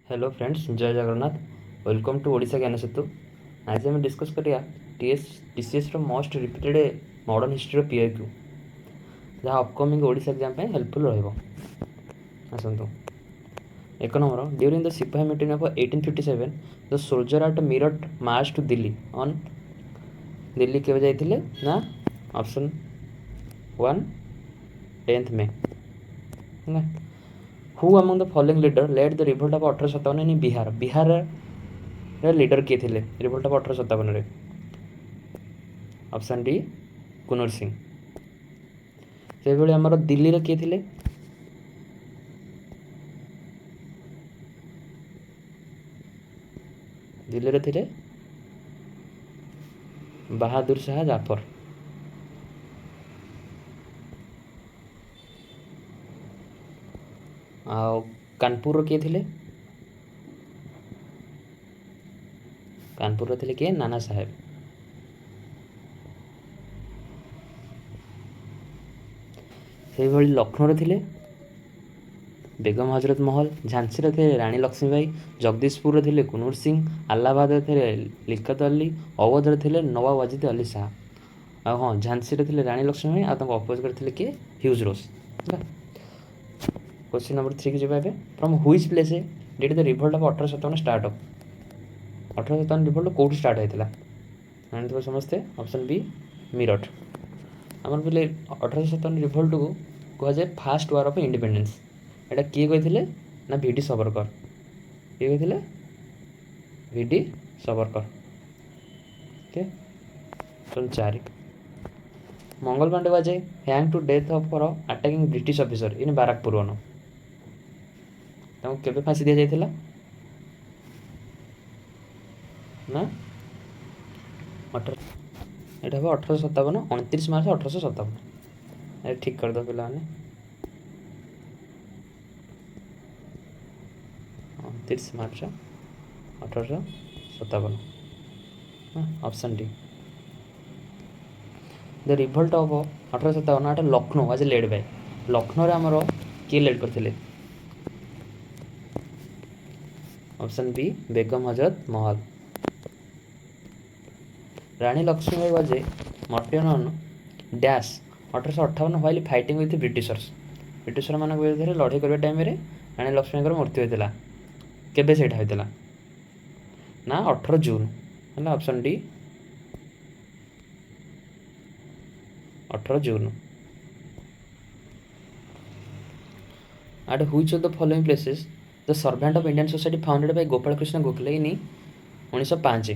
Hello friends, जय Jagannath. Welcome to Odisha ज्ञान सेतु। आज आम डिस्कस करिया TCS most repeated modern history PYQ जहाँ अपकमिंग ओडिशा एग्जाम पे हेल्पफुल रहिबो। आसंतु एक number, during the sipahi meeting of 1857 the soldier at Meerut march to Delhi on Delhi केवे जाइथिले ना ऑप्शन 1 10th May ना। Who among the following leader led the revolt of 1857 in Bihar. Bihar leader किए थे revolt of 1857 option D Kunwar Singh. से भाई आमर दिल्ली रे किए थे दिल्ली रे थे बहादुर शाह जाफर। आ कानपुर किए थे कानपुर थे किए नाना साहेब। से भाई लखनऊ थे बेगम हजरत महल। झांसी थे रानी लक्ष्मीबाई। जगदीशपुर थे कुनूर सिंह। आलाबाद थे लिकत अली। अवध थे नवाब वाजिद अली शाह। हाँ, झांसी थे रानी लक्ष्मीबाई आ अपोजिट थे किए ह्यूज रोज। क्वेश्चन नंबर 3 की जब from which place did the revolt of 1857 start up. 1857 revolt कौट स्टार्ट होता जानते समस्ते ऑप्शन बी मीरठ। आम पे 1857 रिवोल्ट को कहुए फास्ट वार ऑफ इंडिपेंडेंस। एटा किए कही ना वीडी सावरकर। किए कही V D Savarkar. Okay, option 4 Mangal Pandey was hang to death of for attacking British officer in Barrackpore one. केबे फांसी दिया जाइथिला ना यहाँ हम 1857 29 मार्च 1857। ठीक कर दो पे 29 मार्च 1857। Option D the revolt of 1857 Lucknow आज लेड बाय लखनऊ आमर किए लेड करते option B Begum Hazrat Mahal. Rani Lakshmibai was martyred on dash 1858 while fighting with britishers. Britisher मान विरुद्ध लड़ाई करने टाइम रानी लक्ष्मीबाई मृत्यु होता केबे से होता ना 18 जून है option D 18 June. At which of the following places the servant of Indian society founded by Gopal Krishna Gokhale in 1905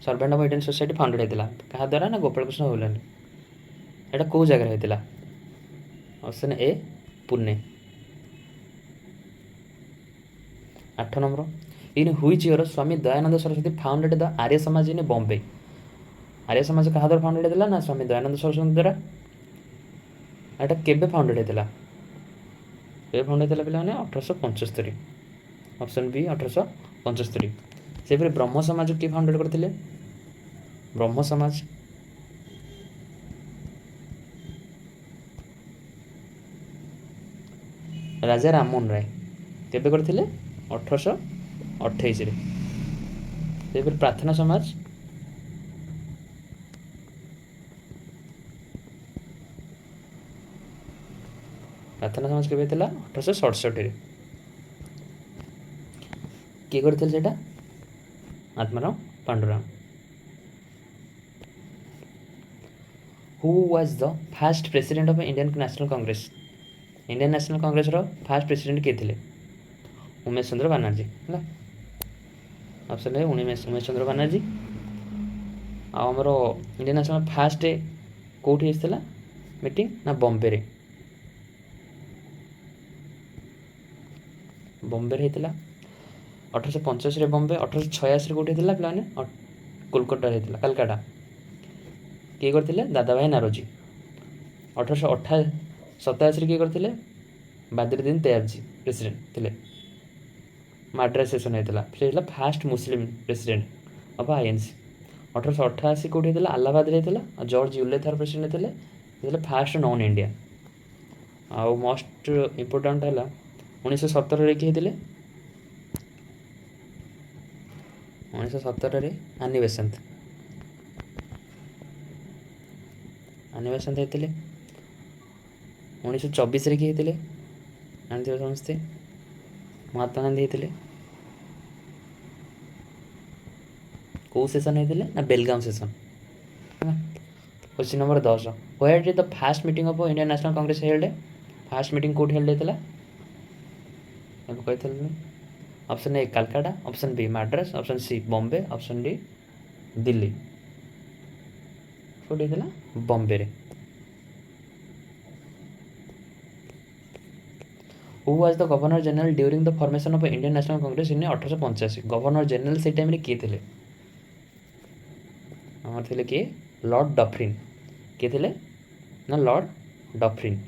servant of Indian society founded होता क्या द्वारा ना गोपाल कृष्ण गोखले। यहाँ कौ जगह होता option A Pune. 8 number in which year Swami Dayanand Saraswati founded the Arya Samaj in Bombay. Arya Samaj क्या द्वारा फाउंडेड होता ना स्वामी दयानंद सरस्वती द्वारा। यहाँ केबे फाउंडेड होता केबे फाउंडेड होता पे 1875। Option B 1875। से ब्रह्म समाज किए फाउंडेड करते ब्रह्म समाज राजा राममोहन राय केबे करते 1828। प्रार्थना समाज प्रार्थना समाज केबे 1867 किए करते सेटा Atmaram Pandurang. Who was the first president of Indian National Congress. Indian National Congress रो फास्ट प्रेसिडेंट किए थे उमेश चंद्र बनर्जी है। ऑप्शन है उमेश चंद्र बनर्जी। आमर इंडियन नेशनल फास्ट कौटी होता मीटिंग ना बॉम्बे बॉम्बे होता 1885 बॉम्बे। 1886 कौटी होता पे कोलकाता होता कलकाता किए करते दादा भाई नारोजी। 1887 किए करते बद्रुद्दीन तैयबजी प्रेसिडेंट थे। माड्रास सेशन होता से fast Muslim president of INC. 1888 कौटी होता आलाबाद होता जॉर्ज यूलेथर प्रेसिडेंट थे फास्ट नॉन इंडिया। आउ मोस्ट इम्पोर्टाट है 1917 किए 1917 आनी बेसंत होते 1924 किए होते जानते समस्ते महात्मा गांधी होते कौ सेसन होते ना Belgaum session. Question number 10 where did the first meeting of Indian National Congress held first meeting कोड हेल्ड होता कही option A Calcutta option B Madras option C Bombay option D Delhi कोड होता बॉम्बे रे। Who was the governor general during the formation of Indian National Congress in 1885 governor general से time किए थे आमर थे किए लॉर्ड डफरिन किए थे ना lord Dufferin.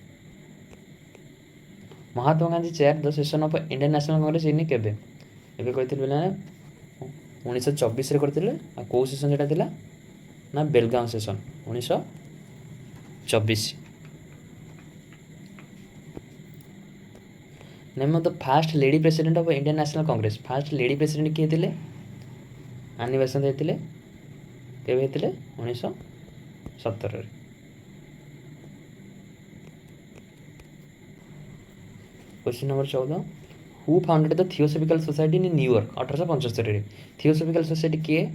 Mahatma Gandhi chair the session of Indian National Congress in केबे एबे कहते बोले 1924 करते कौ सेशन से ना Belgaum session 1924। Name of the first lady president of Indian National Congress first lady president किए थे आनी बेसंत होते केबे होते 1917। Question number 14 who founded the theosophical society in New York 1875 theosophical society किए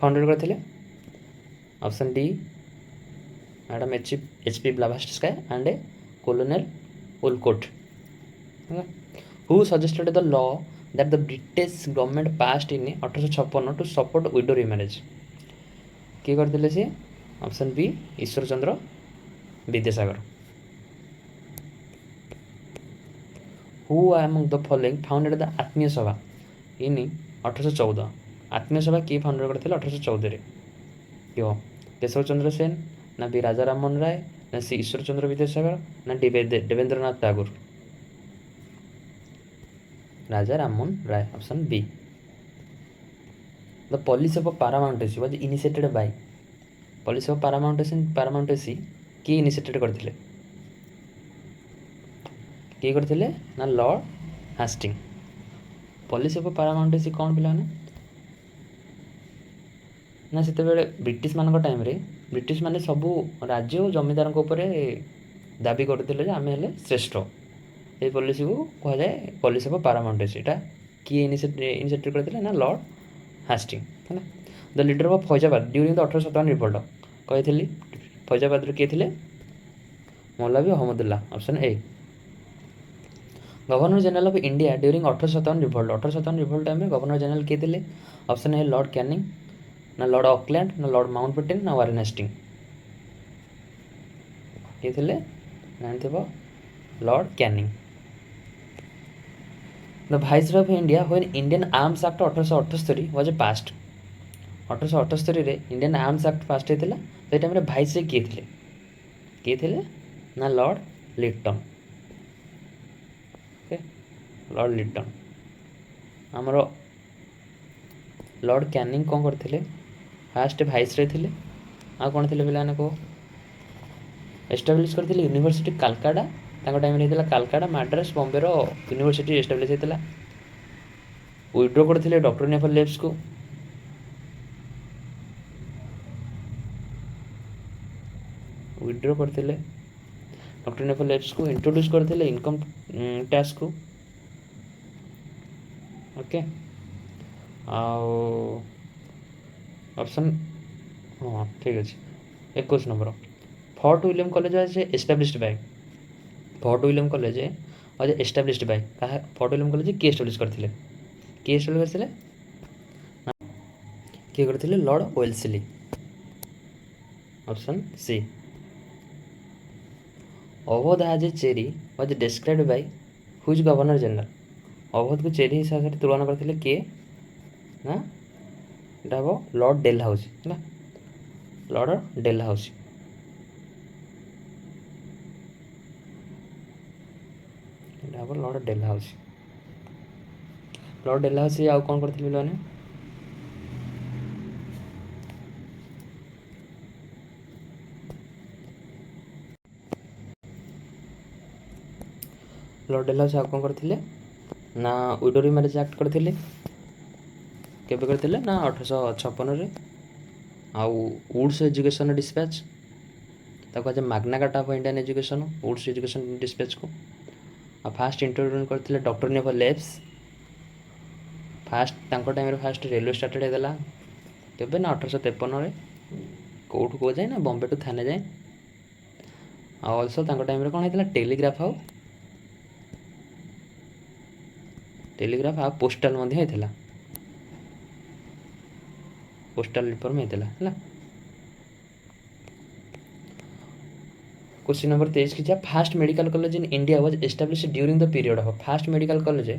फाउंडेड करते option D madam H P Blavatsky and colonel Olcott. Who suggested the law that the British government passed in 1856 to support widow remarriage किए करते सी option B Ishwar Chandra Vidyasagar. Who among the following founded the Atmiya Sabha इन 1814 आत्मीय सभा किए founded करते 1814 क्यों केशव चंद्र सेन ना B राजा राममोहन राय ना सी ईश्वर चंद्र विद्यासागर ना D Debendranath Tagore Raja Rammohan Roy option B. The policy of paramountcy was initiated by policy of paramountcy किए इनिशिएटेड करते किए करते ना lord Hastings. Policy of paramountcy कौन पिला ना से ब्रिटिश मान टाइम रे ब्रिटिश माने सबू राज्य और जमीदार दाबी करते आम हेले श्रेष्ठ ये पॉलिसी को कह जाए पॉलिसी ऑफ पारामाउंटेसी एटा किए इनिशिएटेड करते ना लॉर्ड हास्टिंग है ना। The leader of Faizabad during the 1857 revolt कही फैजाबाद किए थे मौलवी Ahmadullah option A. Governor general of India during 1857 revolt time governor general किए थे ऑप्शन ए लॉर्ड कैनिंग ना लॉर्ड ऑकलैंड ना लॉर्ड माउंटबेटन ना वारेन हेस्टिंग किए थे जानते Lord Canning. The viceroy of India when Indian arms act 1878 was passed 1878 Indian arms act पास होता से टाइम वाइसरॉय किए थे ना लॉर्ड लिटन लॉर्ड लिटन आमर लॉर्ड कैनिंग कौन करते फास्ट वाइसरॉय थे आ कौन थे पे कह एस्टाब्लीश करते यूनिवर्सिटी कालकाटा टाइम होता कालकाटा मद्रास बॉम्बे यूनिवर्सिटी एस्टाब्लीश होता विड्रो करते डॉक्टर नेफल लेब्स को विड्रो करते डॉक्टर नेफल लेब्स को इंट्रोड्यूस करते इनकम टैक्स को ओके ऑप्शन हाँ ठीक अच्छे 21 नंबर फोर्ट विलियम कॉलेज आज established by Fort William College आज एस्टाब्लिश्ड बाय क्या फोर्ट विलियम कॉलेज किए एस्टाब्लिश करते किए एस्टाब्लिश करते किए करते Lord Wellesley option C. Awadh as a cherry was described by whose governor general Awadh को चेरी हिसाब से तुलना करते किए ना এটা হব লর্ড ডেলহাউসি है लॉर्ड डेलहाउसी এটা হব লর্ড ডেলহাউসি लॉर्ड डेलहाउसी आउ कौन करते पिलाने लॉर्ड डेलहाउसी आउ कौन करते ना विडो मैरेज एक्ट करते केबे करथिले ना 1856 आउ वुड्स एजुकेशन डिस्पैच ताको आज Magna Carta of Indian education Wood's education dispatch को आ फास्ट इंट्रोड्यूस करथिले डॉक्टर नेवल लेब्स फास्ट तांको टाइम रे फास्ट रेलवे स्टार्टेड हेला केबे ना 1853 कोठू को जाए ना बॉम्बे टू थाने जाए ऑल्सो तांको टाइम रे कोन हेतला टेलीग्राफ आ पोस्टल मध्ये हेतला पोस्टल रिफॉर्म हेतला हला क्वेश्चन नंबर 23 की first medical college in India was established during the period of first medical college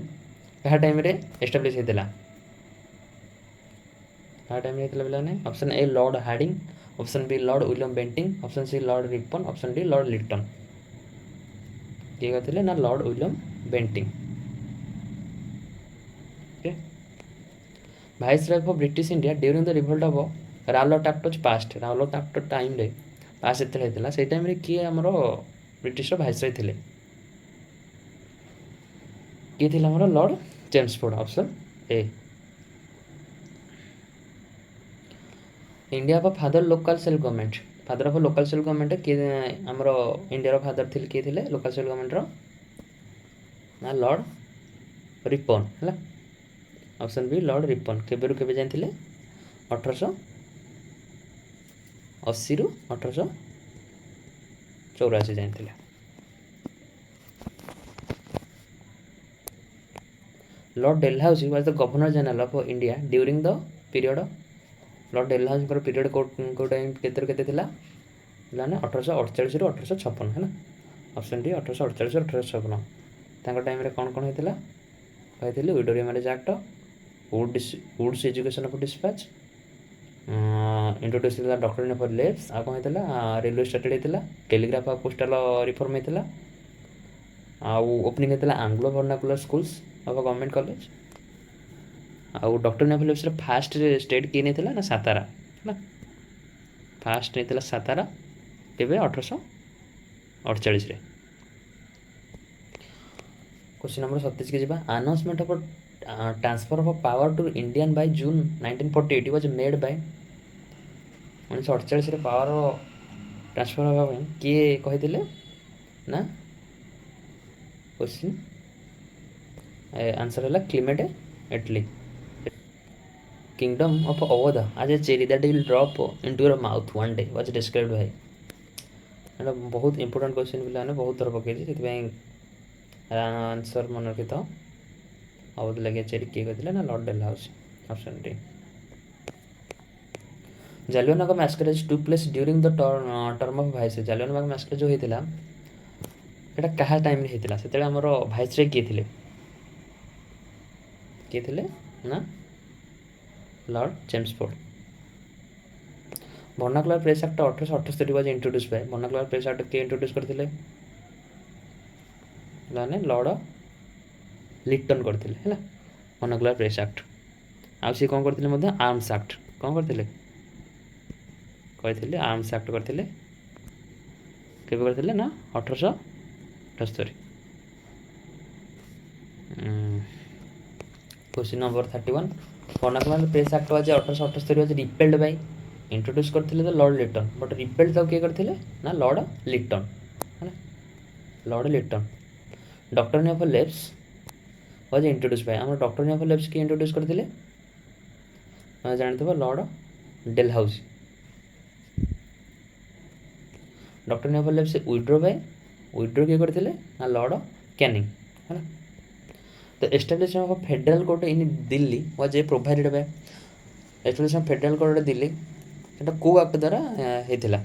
कहा टाइम रे एस्टैब्लिश हेतला कहा टाइम रे हेतला बेलाने option A lord Hardinge option B lord William Bentinck option C lord Ripon option D lord Lytton किए करथिले ना lord William Bentinck okay viceroy of British India during the revolt of Rowlatt act passed Rowlatt act time रे pass एते हेतला से time रे किए हमरो British रो viceroy थिले किए थिला हमरो Lord Chelmsford option A India of father local self government father of local self government किए हमरो इंडिया रो फादर थिले किए थिले लोकल सेल्फ गवर्नमेंट रो ना लॉर्ड रिपन हला ऑप्शन बी लॉर्ड रिपन केबे रु केबे जाइथिले 1880 रु 1884 जाइथिले lord Dalhousie was the governor general of India during the period lord Dalhousie पर पीरियड को टाइम केते थिला लाने 1848 रु 1856 है ना ऑप्शन डी 1848 रु 1856 तांको टाइम रे कोन कोन हेतिला कहथिले विडोरिया marriage act Wood's education of dispatch introduce हेतिला डॉक्टर नेफर लेब्स आ कोन हेतिला रेलवे स्टार्टेड हेतिला टेलीग्राफ ऑफ पोस्टल रिफॉर्म हेतिला आ ओपनिंग हेतिला Anglo vernacular schools of government college आ डॉक्टर नेफर लेब्स रे फास्ट स्टेट की नेतिला ना सातारा ना फास्ट नेतिला सातारा केबे 1848 रे क्वेश्चन नंबर 27 के जिबा announcement of transfer of power to Indian by June 1948 was made by 1948 रे पावर ट्रांसफर होबा किए कहिथिले ना क्वेश्चन आंसर हला Clement Attlee kingdom of Awadh as a cherry that will drop into your mouth one day was described by एटा बहुत important question बिला ने बहुत थर पके से आंसर मन रखि तो अवध लगे चेरी के कहथिले ना lord Dalhousie option D Jallianwala massacre took place during the term of vice Jallianwala massacre जो हेतिला एटा कहा टाइम रे हेतिला सेते हमरो वाइस रे के थिले ना Lord Chelmsford vernacular press act 1878 was introduce bye vernacular press act के इंट्रोड्यूस करथिले लाने लॉर्ड लिटन करथिले हैला वर्नाकुलर प्रेस एक्ट आ से कोन करथिले मध्ये आर्म्स एक्ट कोन करथिले कहथिले आर्म्स एक्ट करथिले केबे करथिले ना 1878 question number 31 vernacular press act was 1878 was repealed by introduce करथिले the lord Lytton but repealed तो के करथिले ना लॉर्ड लिटन है लॉर्ड लिटन डॉक्टर नेफर लेब्स वाज इंट्रोड्यूस बाय हम डॉक्टर नेफर लेब्स के इंट्रोड्यूस करथिले जानथबो लॉर्ड डेलहाउसी डॉक्टर नेफर लेब्स विड्रॉ के करथिले ना लॉर्ड कैनिंग है The establishment of federal court in Delhi was provided by establishment of federal court in Delhi एटा को एक्ट द्वारा हेतिला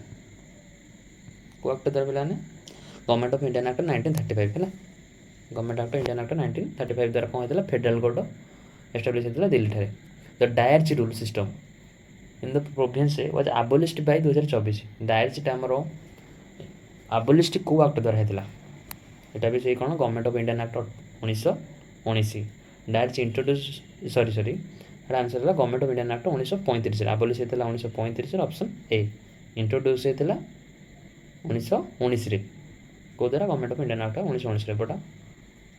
को एक्ट द्वारा बेलाने गवर्नमेंट ऑफ इंडियन एक्ट 1935 हैला गवर्नमेंट एक्ट इंडियन एक्ट 1935 द्वारा कोन हेतिला फेडरल कोर्ट एस्टैब्लिश हेतिला दिल्ली ठारे the dyarchy rule system in the province was abolished by 2024 dyarchy टामरो abolished को एक्ट द्वारा हेतिला एटा भी से कोन government of Indian act 1919 dyarchy introduce sorry answer है government of Indian act 1935 abolished हेतिला 1935 ऑप्शन ए इंट्रोड्यूस हेतिला 1919 रे को द्वारा गवर्नमेंट ऑफ इंडियन एक्ट 1919 रे बटा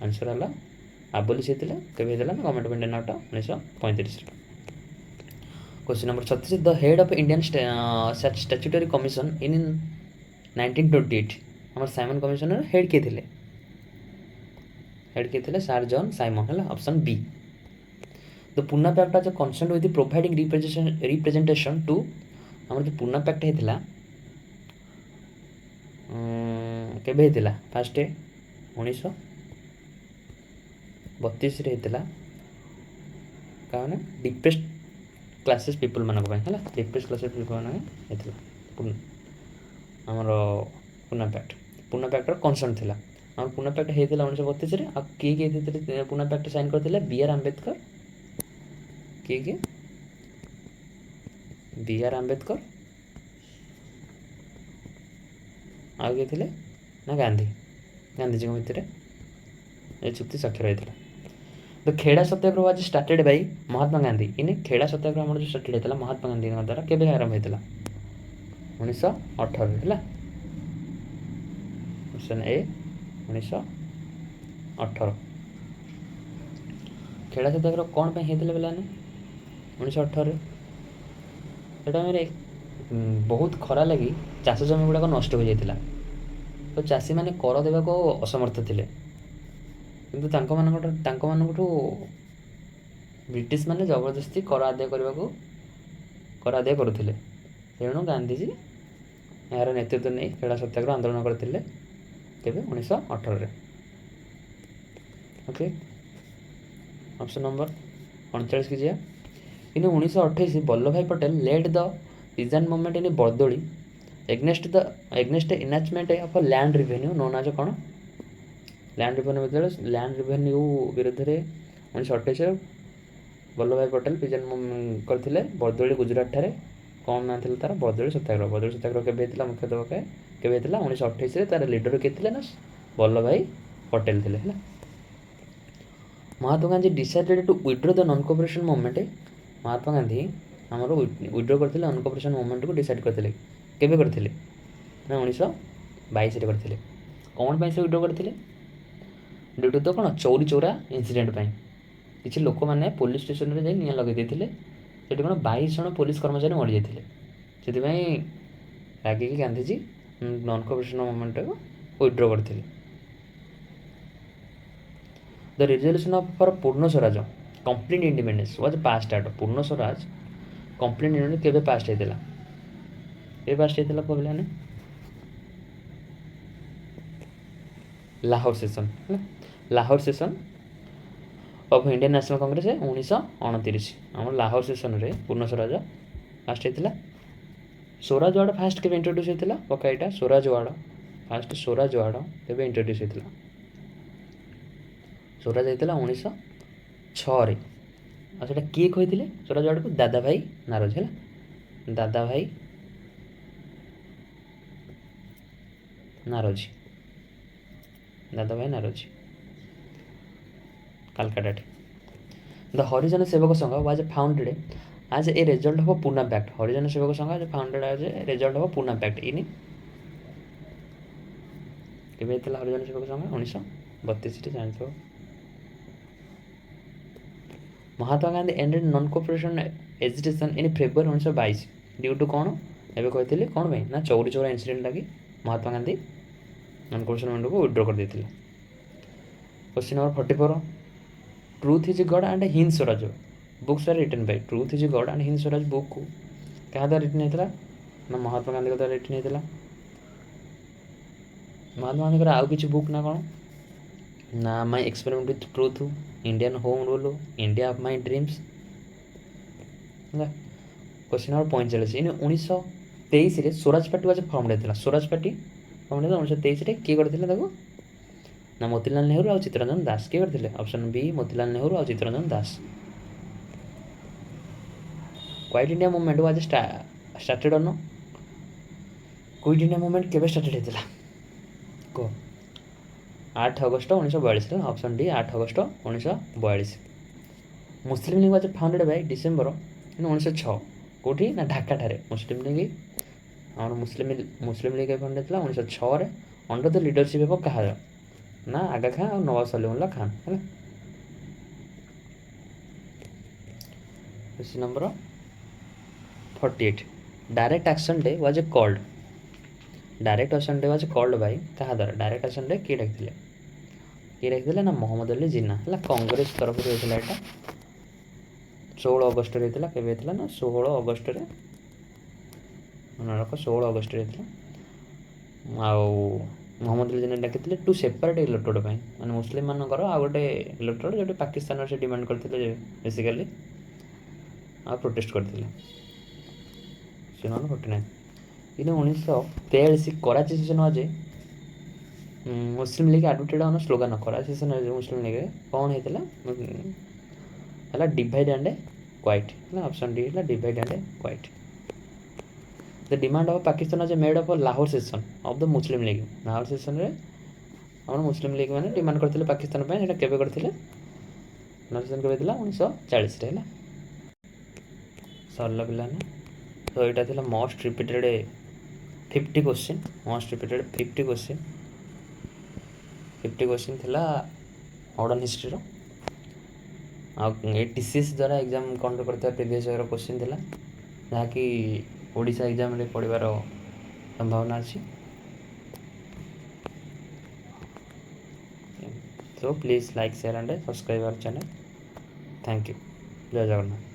आंसर हला abolished हेतिला केबे हेतिला गवर्नमेंट ऑफ इंडियन एक्ट 1935 रे question number 36 the head of Indian statutory commission in 1928 आम साइमन कमिशन हेड किए थे हेड किए थे सार जॉन साइमन है option B the Poona pact is concerned with providing representation to आम जो पुना पैक्ट होता केबे होता फास्ट 1932 होता क्या डिप्रेस्ड क्लासेस पीपल मानक है डिप्रेस्ड क्लासेस पीपल मान आमर पुना पैक्टर कनसर्न थी आम पुना पैक्ट होता 1932 आ किए पुना पैक्ट साइन करते बी आर आंबेडकर किए बी आर आंबेडकर आउ किए थे ना गांधी गांधीजी भितर ये चुक्ति स्वाक्षर होता द खेड़ा सत्याग्रह आज स्टार्टेड बाय महात्मा गांधी इन खेड़ा सत्याग्रह जो स्टार्टेड होता महात्मा गांधी द्वारा केबे आरंभ होता 1918 है ऑप्शन ए 1918 खेड़ा सत्याग्रह कौन पे होता पे 1918 टाइम बहुत खरा लगी चाष जमी गुड़ाक नष्ट हो जाता तो चाषी मैंने कर देवाक असमर्थ थे किंतु ब्रिटिश माने जबरदस्ती कर आदाय आदाय करुले तेणु गांधीजी यार नेतृत्व नहीं खेड़ा सत्याग्रह आंदोलन करते 1918 ओके ऑप्शन नंबर 39 की जाए इन 1928 Vallabhbhai Patel led the peasant movement in Bardoli against enhancement of land revenue known as कौन लैंड रेवेन्यू विरुद्ध 1928 वल्लभ भाई पटेल पिजान करते बरदोली गुजरात ठारे कौन ना तार बरदोली सत्याग्रह केवे मुख्यतः केवे 1928 तार लीडर किए थे ना वल्लभ भाई पटेल थे Mahatma Gandhi decided to withdraw the non cooperation movement Mahatma Gandhi आमर विड्रो करते नॉन कोऑपरेशन मूवमेंट को डिसाइड करते केवे करते ना 1922 करते कौन से विड्रो करते ड्यू टू द कौन चौरी चौरा इनसीडेंट किसी लोक मैंने पुलिस स्टेशन में जाए निआं लगे देते कौन 22 जन पुलिस कर्मचारी मरी जाते से रागिक गांधीजी नॉन कोऑपरेशन मूवमेंट को विड्रो करते द रिजोल्यूशन ऑफ फॉर पूर्ण Swaraj complete independence was passed out पूर्ण स्वराज कंप्लीट इंडिपेंडेंस केबे पास्ट होता ये पास्ट होता कहने Lahore session of Indian National Congress 1929 आम लाहौर सेशन रे पूर्ण स्वराज फास्ट होता स्वराज वार्ड फास्ट के इंट्रोड्यूस होता पक्का यहाँ Swaraj ward fast Swaraj ward के इंट्रोड्यूस होता स्वराज होता 1906 आ किए कहते स्वराज वार्ड को दादा भाई नारोजी है दादा भाई नारोजी कालकाटा द हरिजन सेवक संघ was founded as a result of Poona pact Harijan Sevak Sangh was founded as a result of Poona pact in केबे हरिजन सेवक संघ 1932 जानते Mahatma Gandhi ended non cooperation agitation in February 1922 due to कौन एवं कहते कौन भाई ना चौरी चौरा इनसीडेंट लगी Mahatma Gandhi non cooperation movement को विड्रो कर देते question number 44 truth is God and Hind Swaraj books are written by truth is God and Hind Swaraj book को क्या द्वारा रिटन होता ना महात्मा गांधी द्वारा रिटन होता महात्मा गांधी आउ किसी बुक ना कौन ना my experiment with truth Indian home rule India of my dreams question number 45 in 1923 Swaraj party was formed होता स्वराज पार्टी फॉर्मड होता 1923 किए करते ना मोतीलाल नेहरू और चित्तरंजन दास किए करते ऑप्शन बी मोतीलाल नेहरू और Chittaranjan Das quit India movement was started on quit India movement केबे स्टार्टेड होता को 8 अगस्त 1942 ऑप्शन डी 8 अगस्त 1942 Muslim League was founded by December 1906 कौटी ना ढाका ठारे मुस्लिम लीग आम मुस्लिम लीग फाउंडेड होता 1906 अंडर द लीडरशिप ऑफ कहा ना आगा खान और नवाब सलीमुल्लाह खान है question number 1948 direct action day was a called direct action day was called by क्या द्वारा डायरेक्ट एक्शन डे किए डाकिले ना मोहम्मद अली जिन्ना है कांग्रेस तरफ होता है 16 अगस्ट होता है ना 16 अगस्ट मन रख 16 अगस्ट मोहम्मद अली जिन्ना डाकिले टू सेपरेट इलेक्टोड मैंने मुस्लिम मानकर आ गोटे इलेक्टोड जो पाकिस्तान से डिमांड करते बेसिकाली आ प्रोटेस्ट करते 49 इन 1943 Karachi session of Muslim League advocate on slogan Karachi session Muslim League कौन होता divide and quit option D है divide and quit the demand of Pakistan was made of Lahore session of the Muslim League Lahore session रे हम मुस्लिम लीग मैंने डिमांड करते पाकिस्तान केवे करते सेशन के 1940 सरल पिलाने तो यहाँ था most repeated 50 question most repeated 50 question थिला मॉडर्न हिस्ट्री टीसीएस द्वारा एग्जाम कंडक्ट करता प्रीवियस ईयर क्वेश्चन थिला जहाँकि ओडिशा एग्जाम रे पढ़वार संभावना अच्छी so please like share and subscribe our channel thank you जय जगन्नाथ।